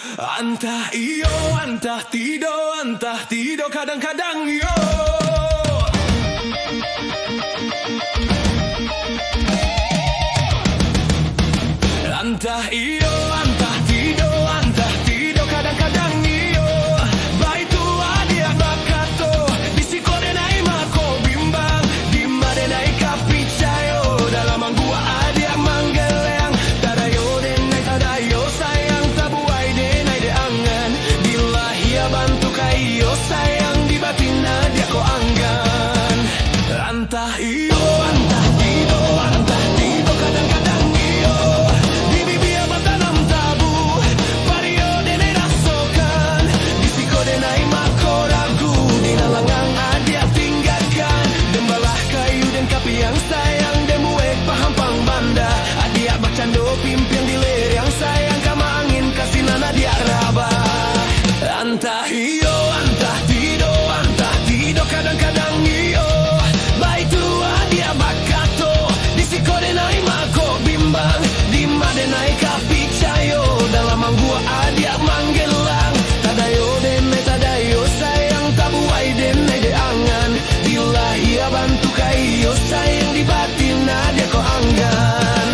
Antah iyo, antah tido kadang-kadang iyo. Antah iyo, antah tido kadang-kadang iyo. Baitu adia bakato, bisiko denai mako bimbang, dimma denai kapicayo, dalam gua adia manggeleang, tadayo denai tadayo sayang tabuai denai de angan, billahi bantu kayo sayang di batin adia ko anggan. Antah iyo, antah tido kadang-kadang iyo. Di bibir batanam tabu, pario denai rasokan, bisiko denai mako ragu, di nalangang adia tinggalkan, dembalah kayu dan kapi yang sayang, demuek paham pang banda, adia bacando pimpian di ler yang sayang, kama angin kasih nana dia rabah. Antah iyo, antah tido kadang-kadang iyo. Baitu adia bakato, bisiko denai mako bimbang, dimma denai kapicayo, dalam gua adia manggelang, tadayo tadayo sayang tabuai denai de angan, billahi bantu kayo sayang di batin adia ko anggan.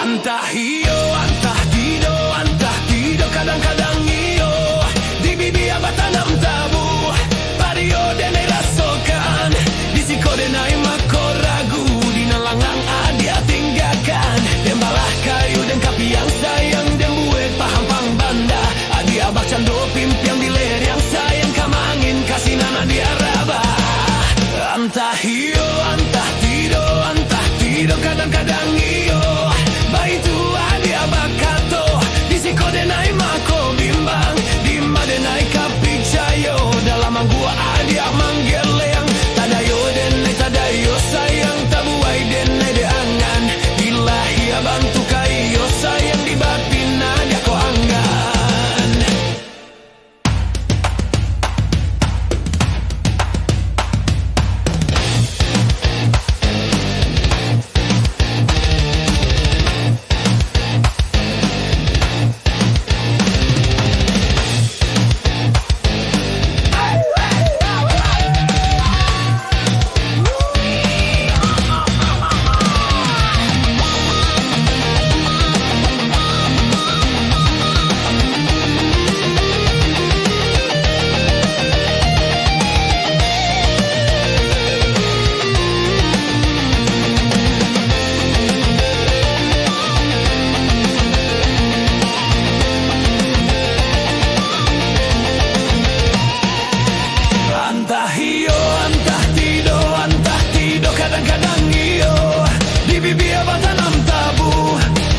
Antah iyo, antah tido kadang-kadang iyo. Di bibir batanam tabu, pario denai rasokan, bisiko denai mako ragu, di nalangang adia tinggalkan, dembalah kayu dan kapi yang sayang, dembuek paham pang banda, adia bacando pimpiang di ler yang sayang, kama angin kasih nana dia rabah. Antah iyo, antah tido kadang-kadang iyo. Baitu adia bakato, bisiko denai mako bimbang, dimma denai kapicayo, dalam gua adia manggeleang, tadayo sayang tabuai denai de angan, billahi bantu kayo sayang di batin adia ko anggan. Antah iyo, antah tido kadang-kadang iyo. Di bibir batanam tabu,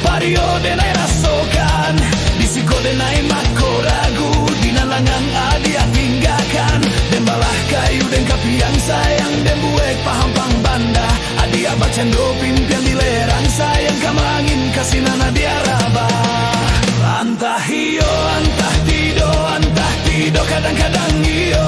pario denai rasokan, bisiko denai mako ragu, di nalangang adia tinggalkan, dembalah kayu dan kapi yang sayang, dembuek paham pang banda, adia bacando pimpian di lerang sayang, kama angin kasih nana dia rabah. Antah iyo, antah tido kadang-kadang iyo.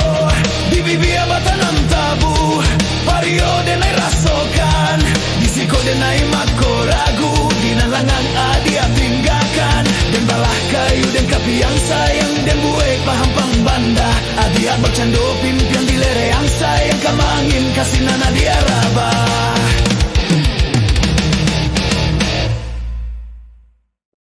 Di bibir batanam tabu, pario denai rasokan, bisiko denai mako ragu, di nalangang adia tinggalkan, dembalah kayu dan kapi yang sayang, dembuek paham pang banda, adia bacando pimpian di ler yang sayang, kama angin kasih nana dia rabah.